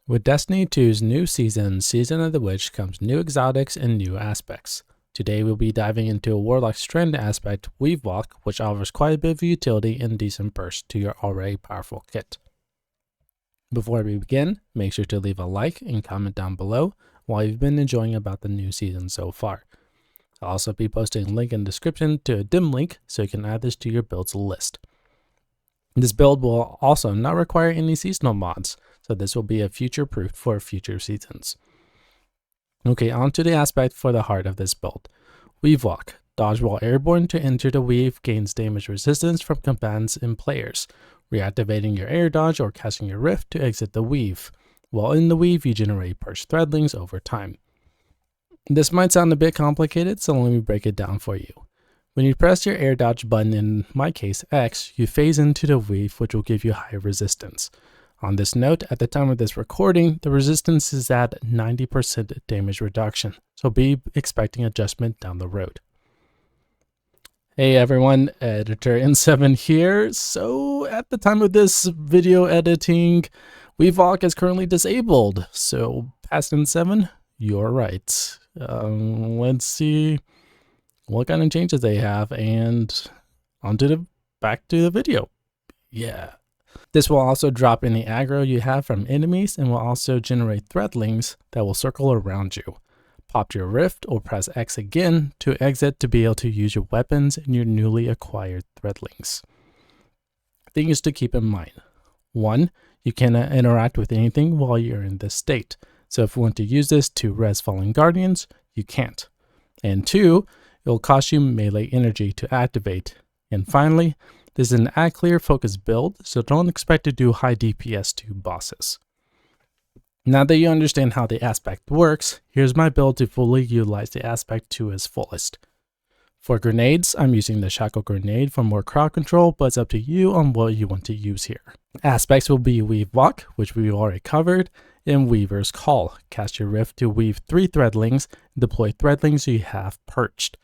With Destiny 2's new season, Season of the Witch, comes new exotics and new aspects. Today we'll be diving into a Warlock Strand aspect, Warlock, which offers quite a bit of utility and decent burst to your already powerful kit. Before we begin, make sure to leave a like and comment down below while you've been enjoying about the new season so far. I'll also be posting a link in the description to a dim link so you can add this to your builds list. This build will also not require any seasonal mods, so this will be a future-proof for future seasons. Okay, on to the aspect for the heart of this build. Warlock. Dodge while airborne to enter the weave, gains damage resistance from combatants and players. Reactivating your air dodge or casting your rift to exit the weave. While in the weave, you generate purged Threadlings over time. This might sound a bit complicated, so let me break it down for you. When you press your air dodge button, in my case X, you phase into the weave, which will give you higher resistance. On this note, at the time of this recording, the resistance is at 90% damage reduction, so be expecting adjustment down the road. Hey everyone, Editor N7 here. So at the time of this video editing, Warlock is currently disabled. So past N7, you're right. Let's see what kind of changes they have, and back to the video. Yeah. This will also drop any aggro you have from enemies and will also generate Threadlings that will circle around you. Pop your rift or press X again to exit to be able to use your weapons and your newly acquired Threadlings. Things to keep in mind. 1. You cannot interact with anything while you're in this state. So if you want to use this to res fallen guardians, you can't. And 2, it will cost you melee energy to activate. And finally, this is an add clear focus build, so don't expect to do high DPS to bosses. Now that you understand how the aspect works, here's my build to fully utilize the aspect to its fullest. For grenades, I'm using the Shackle Grenade for more crowd control, but it's up to you on what you want to use here. Aspects will be Warlock, which we already covered, and Weaver's Call. Cast your rift to weave 3 Threadlings, and deploy Threadlings you have purged.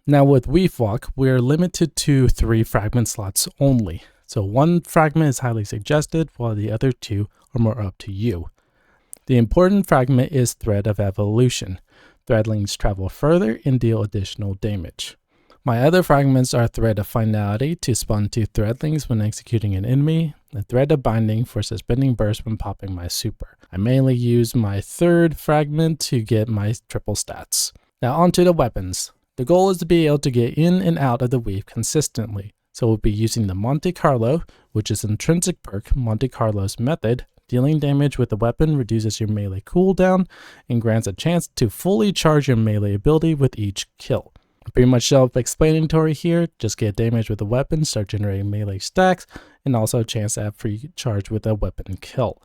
Now with Warlock, we are limited to 3 fragment slots only. So 1 fragment is highly suggested, while the other 2 are more up to you. The important fragment is Thread of Evolution. Threadlings travel further and deal additional damage. My other fragments are Thread of Finality to spawn 2 Threadlings when executing an enemy, and Thread of Binding for suspending burst when popping my super. I mainly use my 3rd fragment to get my triple stats. Now onto the weapons. The goal is to be able to get in and out of the weave consistently, so we'll be using the Monte Carlo, which is intrinsic perk Monte Carlo's method. Dealing damage with the weapon reduces your melee cooldown and grants a chance to fully charge your melee ability with each kill. Pretty much self-explanatory here, just get damage with the weapon, start generating melee stacks, and also a chance to have free charge with a weapon kill.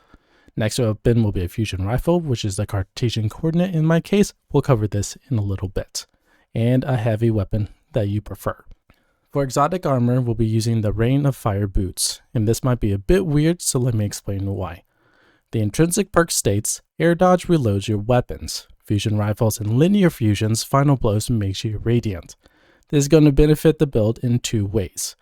Next weapon will be a fusion rifle, which is the Cartesian coordinate in my case. We'll cover this in a little bit. And a heavy weapon that you prefer. For exotic armor, we'll be using the Rain of Fire boots, and this might be a bit weird, so let me explain why. The intrinsic perk states, air dodge reloads your weapons. Fusion rifles and linear fusions, final blows makes you radiant. This is going to benefit the build in 2 ways.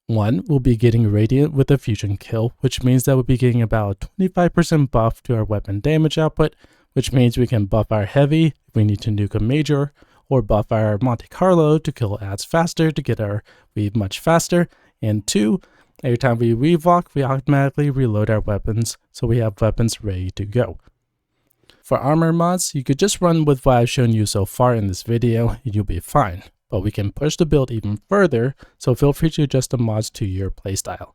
1, we'll be getting radiant with a fusion kill, which means that we'll be getting about a 25% buff to our weapon damage output, which means we can buff our heavy if we need to nuke a major, or buff our Monte Carlo to kill ads faster to get our weave much faster. And 2, every time we Warlock, we automatically reload our weapons, so we have weapons ready to go. For armor mods, you could just run with what I've shown you so far in this video and you'll be fine, but we can push the build even further, so feel free to adjust the mods to your playstyle.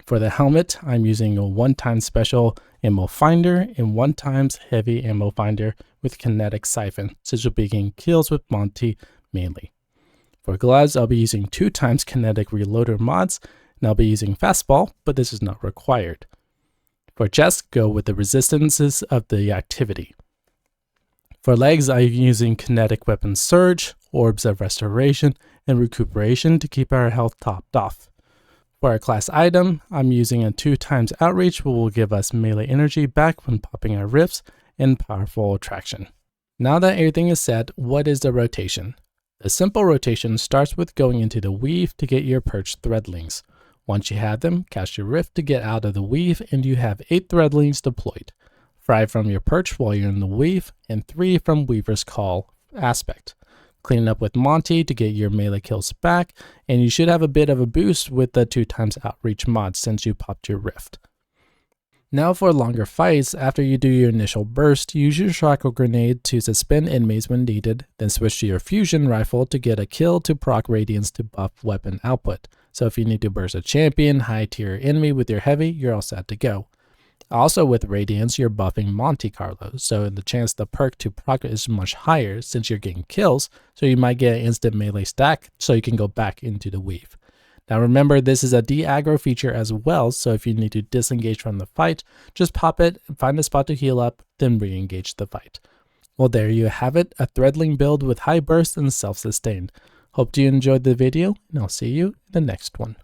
For the helmet, I'm using a 1x special ammo finder and 1x heavy ammo finder with kinetic siphon, since we'll be getting kills with Monty mainly. For gloves, I'll be using 2x kinetic reloader mods, and I'll be using fastball, but this is not required. For chest, go with the resistances of the activity. For legs, I'm using kinetic weapon surge, orbs of restoration, and recuperation to keep our health topped off. For our class item, I'm using a 2x outreach, which will give us melee energy back when popping our rifts, and powerful attraction. Now that everything is set, what is the rotation? The simple rotation starts with going into the weave to get your purged Threadlings. Once you have them, cast your rift to get out of the weave and you have 8 Threadlings deployed. 5 from your perch while you're in the weave, and 3 from Weaver's Call aspect. Clean up with Monty to get your melee kills back, and you should have a bit of a boost with the 2x outreach mod since you popped your rift. Now for longer fights, after you do your initial burst, use your Shackle Grenade to suspend enemies when needed, then switch to your Fusion Rifle to get a kill to proc Radiance to buff weapon output. So if you need to burst a champion, high tier enemy with your heavy, you're all set to go. Also with Radiance, you're buffing Monte Carlo, so the chance the perk to proc is much higher since you're getting kills, so you might get an instant melee stack so you can go back into the weave. Now remember, this is a de-aggro feature as well, so if you need to disengage from the fight, just pop it, find a spot to heal up, then re-engage the fight. Well, there you have it, a Threadling build with high burst and self-sustained. Hope you enjoyed the video, and I'll see you in the next one.